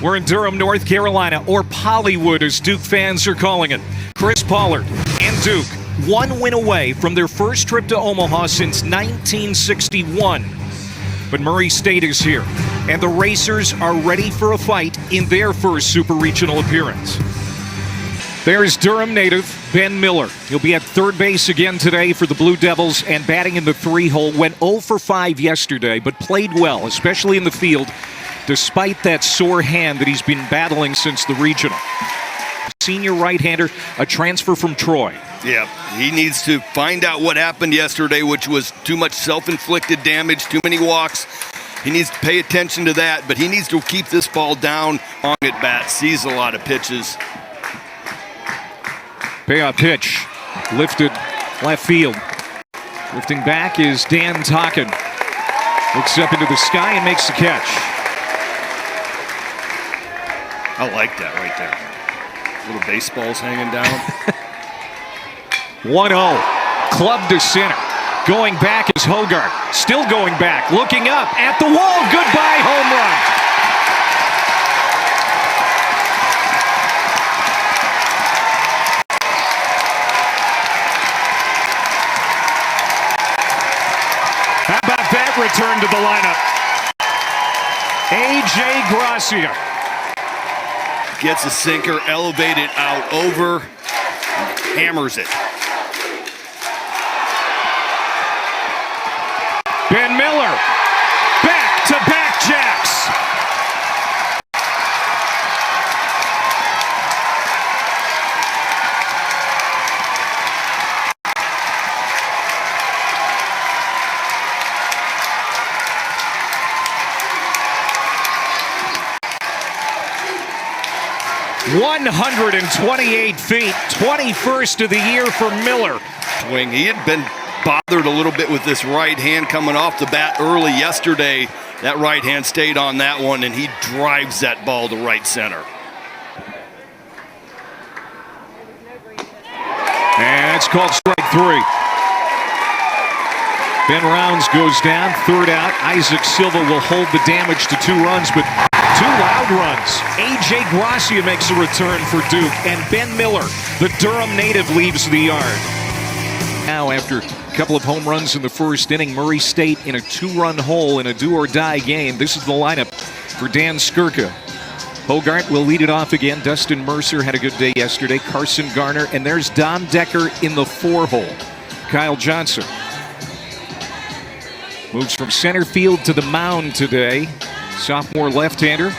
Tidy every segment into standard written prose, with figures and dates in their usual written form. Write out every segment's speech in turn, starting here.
We're in Durham, North Carolina, or Pollywood as Duke fans are calling it. Chris Pollard and Duke, one win away from their first trip to Omaha since 1961. But Murray State is here, and the Racers are ready for a fight in their first Super Regional appearance. There's Durham native Ben Miller. He'll be at third base again today for the Blue Devils and batting in the 3-hole. Went 0 for 5 yesterday, but played well, especially in the field, despite that sore hand that he's been battling since the regional. Senior right-hander, a transfer from Troy. Yeah, he needs to find out what happened yesterday, which was too much self-inflicted damage, too many walks. He needs to pay attention to that, but he needs to keep this ball down on at bat, sees a lot of pitches. Payoff pitch, lifted left field. Lifting back is Dan Tocken. Looks up into the sky and makes the catch. I like that right there. Little baseballs hanging down. 1-0, club to center. Going back is Hogart. Still going back, looking up at the wall. Goodbye, home run. How about that return to the lineup? A.J. Gracia. Gets a sinker, elevated out over, hammers it. Ben Miller, back-to-back jacks. ...128 feet, 21st of the year for Miller. Swing. He had been bothered a little bit with this right hand coming off the bat early yesterday. That right hand stayed on that one, and he drives that ball to right center. And it's called strike 3. Ben Rounds goes down, third out. Isaac Silva will hold the damage to 2 runs, but 2 loud runs. A.J. Gracia makes a return for Duke, and Ben Miller, the Durham native, leaves the yard. Now, after a couple of home runs in the first inning, Murray State in a 2-run hole in a do-or-die game. This is the lineup for Dan Skirka. Hogart will lead it off again. Dustin Mercer had a good day yesterday. Carson Garner, and there's Dom Decker in the 4-hole. Kyle Johnson moves from center field to the mound today. Sophomore left-hander.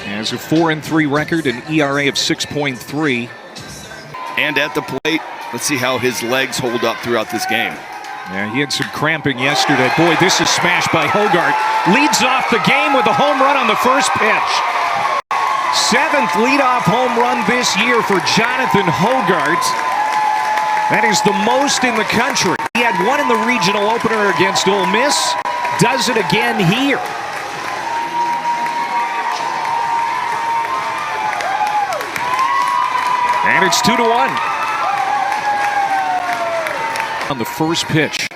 Has a 4-3 record, an ERA of 6.3. And at the plate, let's see how his legs hold up throughout this game. Yeah, he had some cramping yesterday. Boy, this is smashed by Hogart. Leads off the game with a home run on the first pitch. 7th leadoff home run this year for Jonathan Hogart. That is the most in the country. He had one in the regional opener against Ole Miss. Does it again here. And it's 2-1. On the first pitch.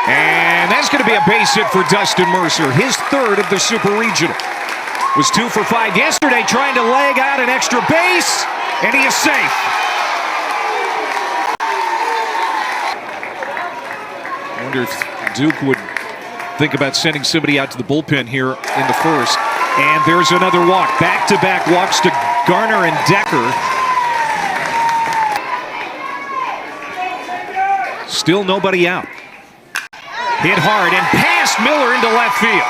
And that's going to be a base hit for Dustin Mercer. His 3rd of the Super Regional. Was 2 for 5 yesterday, trying to leg out an extra base. And he is safe. I wonder if Duke would think about sending somebody out to the bullpen here in the first. And there's another walk. Back-to-back walks to Garner and Decker. Still nobody out. Hit hard and past Miller into left field.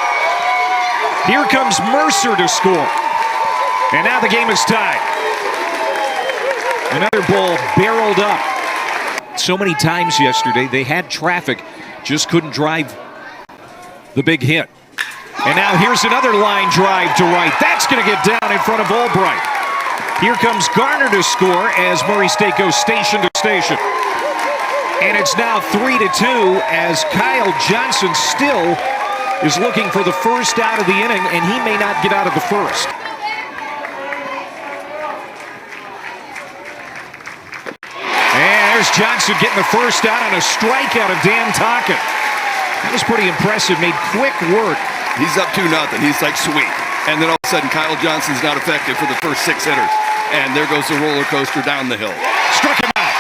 Here comes Mercer to score. And now the game is tied. Another ball barreled up. So many times yesterday they had traffic, just couldn't drive the big hit. And now here's another line drive to right. That's going to get down in front of Albright. Here comes Garner to score as Murray State goes station to station. And it's now 3-2 as Kyle Johnson still is looking for the first out of the inning, and he may not get out of the first. And there's Johnson getting the first out on a strikeout of Dan Tocken. That was pretty impressive. Made quick work. He's up 2-0. He's like, sweet. And then all of a sudden, Kyle Johnson's not effective for the first 6 hitters. And there goes the roller coaster down the hill. Struck him out.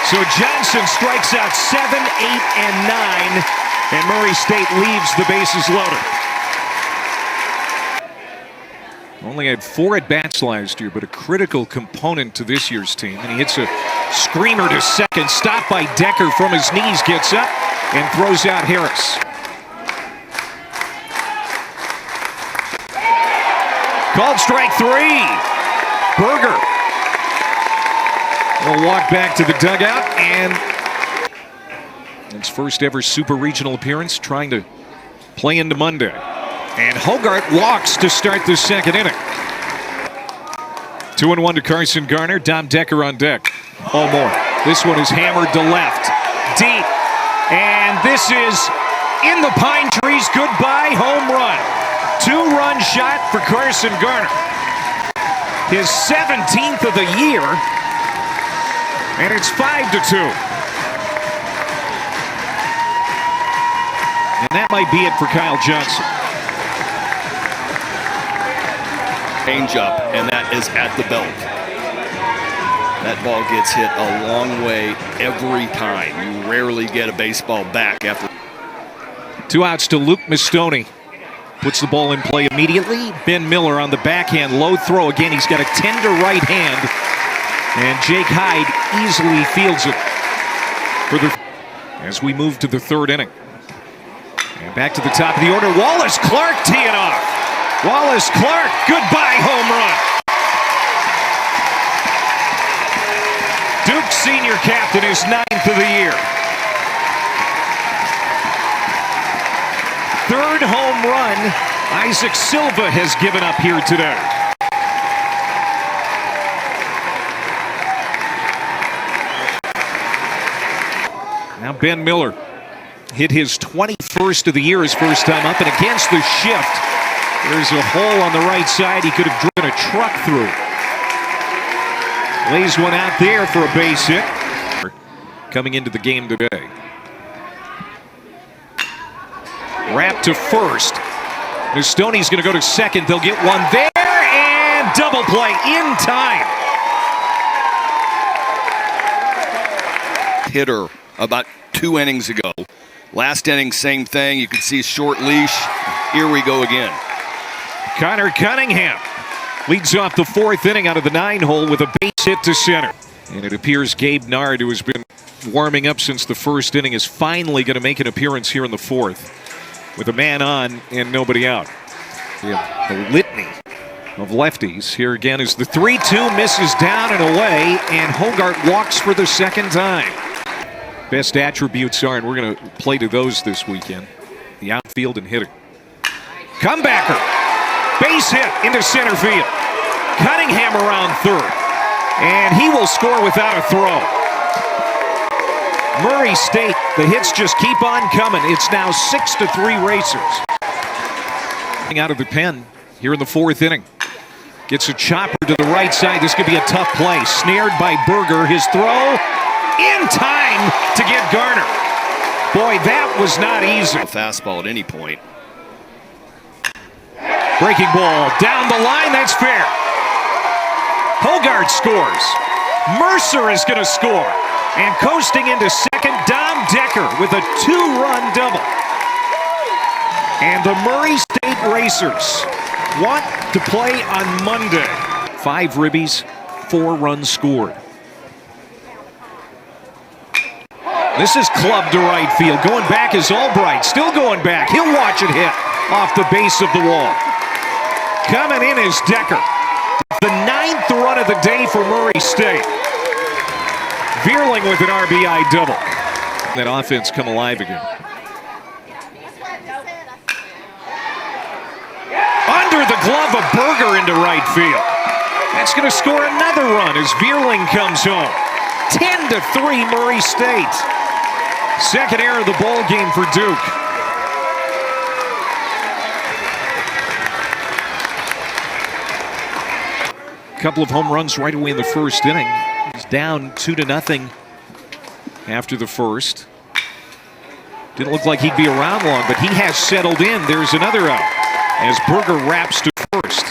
So Johnson strikes out 7, 8, and 9. And Murray State leaves the bases loaded. Only had 4 at-bats last year, but a critical component to this year's team. And he hits a screamer to second. Stopped by Decker from his knees. Gets up and throws out Harris. Called strike 3. Berger will walk back to the dugout, and his first ever Super Regional appearance, trying to play into Monday. And Hogart walks to start the second inning. 2-1 to Carson Garner. Dom Decker on deck. Oh, more. This one is hammered to left. Deep. And this is in the pine trees. Goodbye home run. 2-run shot for Carson Garner. His 17th of the year. And it's 5-2. And that might be it for Kyle Johnson. Change up, and that is at the belt. That ball gets hit a long way every time. You rarely get a baseball back after. 2 outs to Luke Mastoni. Puts the ball in play immediately. Ben Miller on the backhand. Low throw. Again, he's got a tender right hand. And Jake Hyde easily fields it for the, as we move to the 3rd inning. And back to the top of the order. Wallace Clark teeing off. Wallace Clark, goodbye home run. Duke senior captain, his 9th of the year. 3rd home run Isaac Silva has given up here today. Now Ben Miller hit his 21st of the year, his first time up, and against the shift, there's a hole on the right side he could have driven a truck through. Lays one out there for a base hit. Coming into the game today. Wrap to first. Mastoni's going to go to second. They'll get one there, and double play in time. Hitter about 2 innings ago. Last inning, same thing. You can see short leash. Here we go again. Connor Cunningham leads off the 4th inning out of the 9-hole with a base hit to center. And it appears Gabe Nard, who has been warming up since the 1st inning, is finally going to make an appearance here in the 4th with a man on and nobody out. We have the litany of lefties. Here again is the 3-2, misses down and away, and Hogart walks for the 2nd time. Best attributes are, and we're going to play to those this weekend, the outfield and hitting. Comebacker. Base hit into center field. Cunningham around 3rd. And he will score without a throw. Murray State, the hits just keep on coming. It's now 6-3 Racers. Out of the pen here in the 4th inning. Gets a chopper to the right side. This could be a tough play. Snared by Berger. His throw in time to get Garner. Boy, that was not easy. A fastball at any point. Breaking ball down the line, that's fair. Hogart scores. Mercer is going to score. And coasting into second, Dom Decker with a 2-run double. And the Murray State Racers want to play on Monday. 5 ribbies, 4 runs scored. This is clubbed to right field. Going back is Albright. Still going back. He'll watch it hit off the base of the wall. Coming in is Decker. The 9th run of the day for Murray State. Vierling with an RBI double. That offense come alive again. Under the glove of Berger into right field. That's going to score another run as Vierling comes home. 10-3 Murray State. 2nd error of the ball game for Duke. Couple of home runs right away in the 1st inning. He's down 2-0 after the 1st. Didn't look like he'd be around long, but he has settled in. There's another out as Berger wraps to first.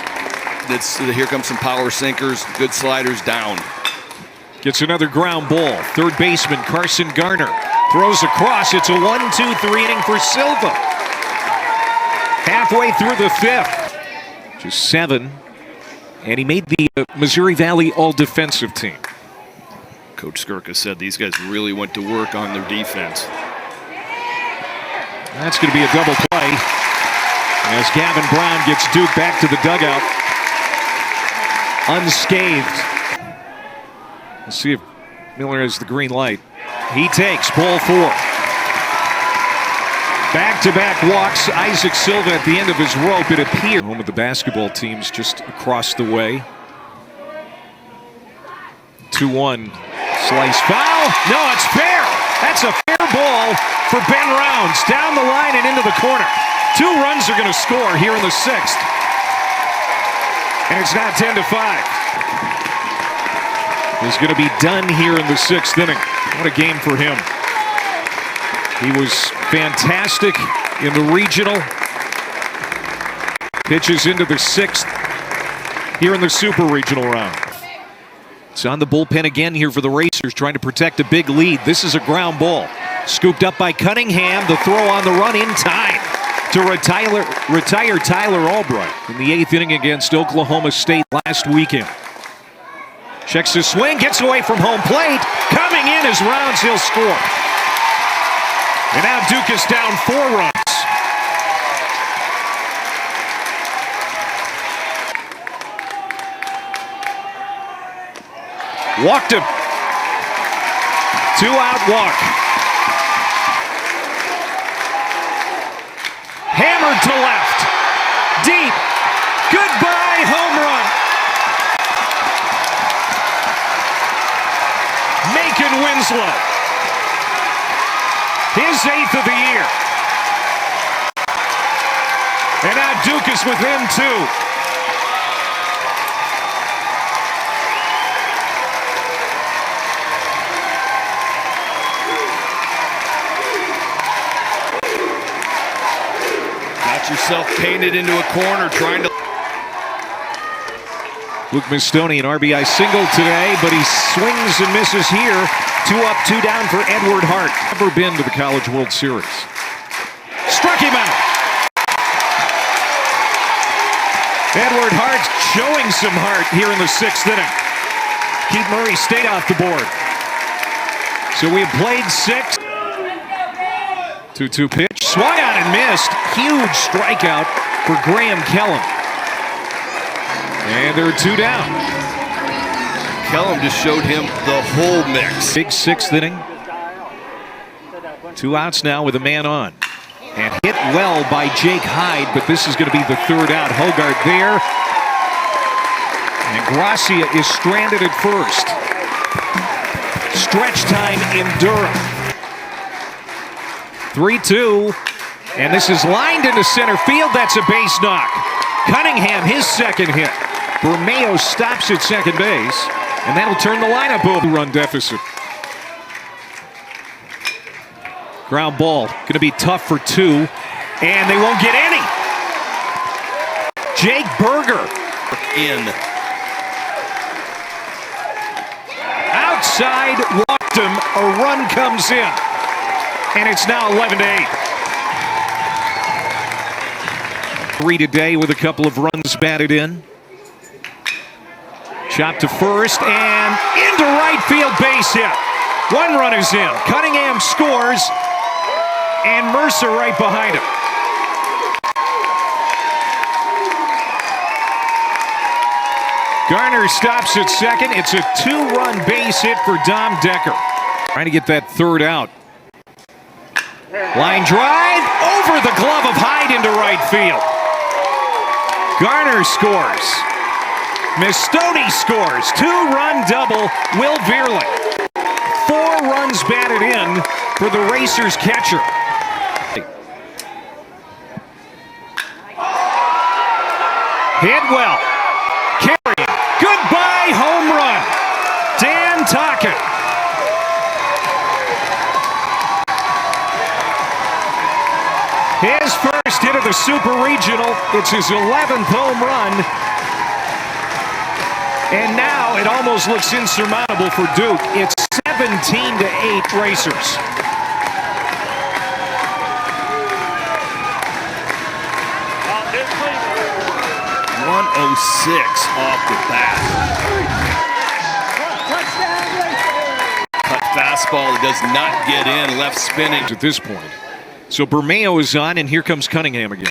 Here comes some power sinkers, good sliders down. Gets another ground ball. Third baseman Carson Garner throws across. It's a 1-2-3 inning for Silva. Halfway through the fifth. Just 7. And he made the Missouri Valley all-defensive team. Coach Skirka said these guys really went to work on their defense. That's going to be a double play as Gavin Brown gets Duke back to the dugout unscathed. Let's see if Miller has the green light. He takes ball 4. Back-to-back walks. Isaac Silva at the end of his rope, it appeared. Home of the basketball teams just across the way. 2-1. Slice foul. No, it's fair. That's a fair ball for Ben Rounds. Down the line and into the corner. 2 runs are going to score here in the 6th. And it's now 10-5. He's going to be done here in the 6th inning. What a game for him. He was fantastic in the regional. Pitches into the 6th here in the super regional round. It's on the bullpen again here for the Racers, trying to protect a big lead. This is a ground ball. Scooped up by Cunningham. The throw on the run in time to retire Tyler Albright in the 8th inning against Oklahoma State last weekend. Checks his swing, gets away from home plate. Coming in as Rounds, he'll score. And now Duke is down 4 runs. Walked him. 2-out walk. Hammered to left. Deep. Goodbye home run. Macon Winslow. His 8th of the year. And now Duke is within 2. Got yourself painted into a corner trying to... Luke Mistoni, an RBI single today, but he swings and misses here. 2 up, 2 down for Edward Hart. Never been to the College World Series. Struck him out. Edward Hart showing some heart here in the 6th inning. Keith Murray stayed off the board. So we have played 6. 2-2 pitch. Swung out and missed. Huge strikeout for Graham Kellum. And there are 2 down. Kellum just showed him the whole mix. Big 6th inning. 2 outs now with a man on. And hit well by Jake Hyde, but this is going to be the 3rd out. Hogart there. And Gracia is stranded at first. Stretch time in Durham. 3-2. And this is lined into center field. That's a base knock. Cunningham, his 2nd hit. Bermeo stops at second base, and that'll turn the lineup over. 2-run deficit. Ground ball, going to be tough for 2, and they won't get any. Jake Berger. In. Outside, walked him, a run comes in, and it's now 11-8. 3 today with a couple of runs batted in. Chop to first and into right field, base hit. 1 run is in. Cunningham scores and Mercer right behind him. Garner stops at second. It's a 2-run base hit for Dom Decker. Trying to get that 3rd out. Line drive over the glove of Hyde into right field. Garner scores. Mistoni scores. 2-run double, Will Veerling. 4 runs batted in for the Racers catcher. Hit well. Carrying. Goodbye home run. Dan Tocken. First hit of the Super Regional. It's his 11th home run. And now it almost looks insurmountable for Duke. It's 17-8 Racers. 106 off the bat. Cut fastball does not get in, left spinning. At this point. So Bermeo is on, and here comes Cunningham again.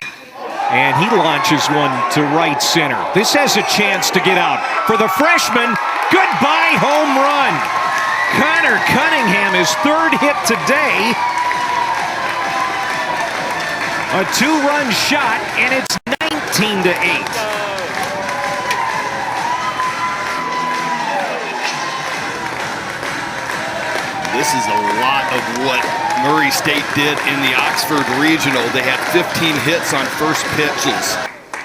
And he launches one to right center. This has a chance to get out. For the freshman, goodbye home run. Connor Cunningham, his third hit today. A two-run shot, and it's 19-8. This is a lot of what Murray State did in the Oxford Regional. They had 15 hits on first pitches.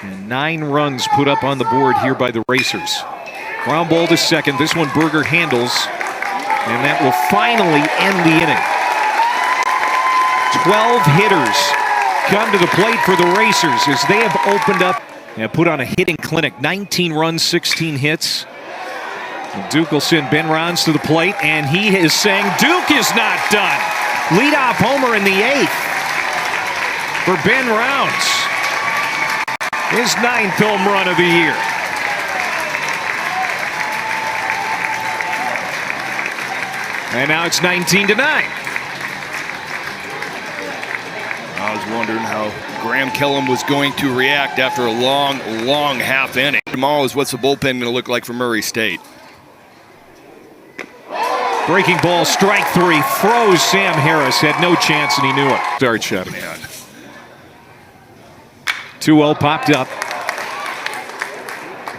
And 9 runs put up on the board here by the Racers. Ground ball to second. This one Berger handles. And that will finally end the inning. 12 hitters come to the plate for the Racers as they have opened up and put on a hitting clinic. 19 runs, 16 hits. Duke will send Ben Rounds to the plate, and he is saying Duke is not done. Leadoff homer in the 8th for Ben Rounds. His 9th home run of the year. And now it's 19-9. I was wondering how Graham Kellum was going to react after a long, long half inning. Tomorrow is what's the bullpen going to look like for Murray State. Breaking ball, strike 3, froze Sam Harris, had no chance and he knew it. Start shot. 2-0 popped up.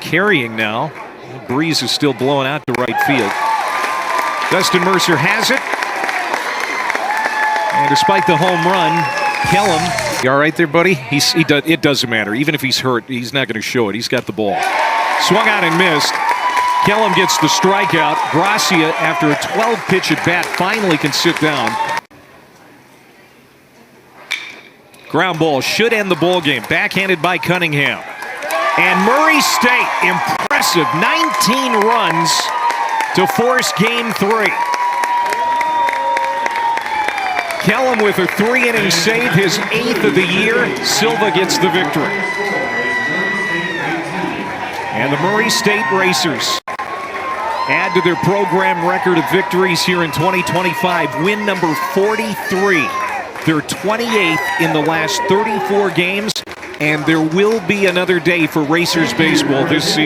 Carrying now. The breeze is still blowing out to right field. Dustin Mercer has it. And despite the home run, Kellum, you all right there, buddy? It doesn't matter. Even if he's hurt, he's not going to show it. He's got the ball. Swung out and missed. Kellum gets the strikeout. Gracia, after a 12-pitch at bat, finally can sit down. Ground ball should end the ball game. Backhanded by Cunningham. And Murray State, impressive. 19 runs to force game 3. Kellum with a 3-inning save, his 8th of the year. Silva gets the victory. And the Murray State Racers add to their program record of victories here in 2025. Win number 43. They're 28th in the last 34 games, and there will be another day for Racers baseball this season.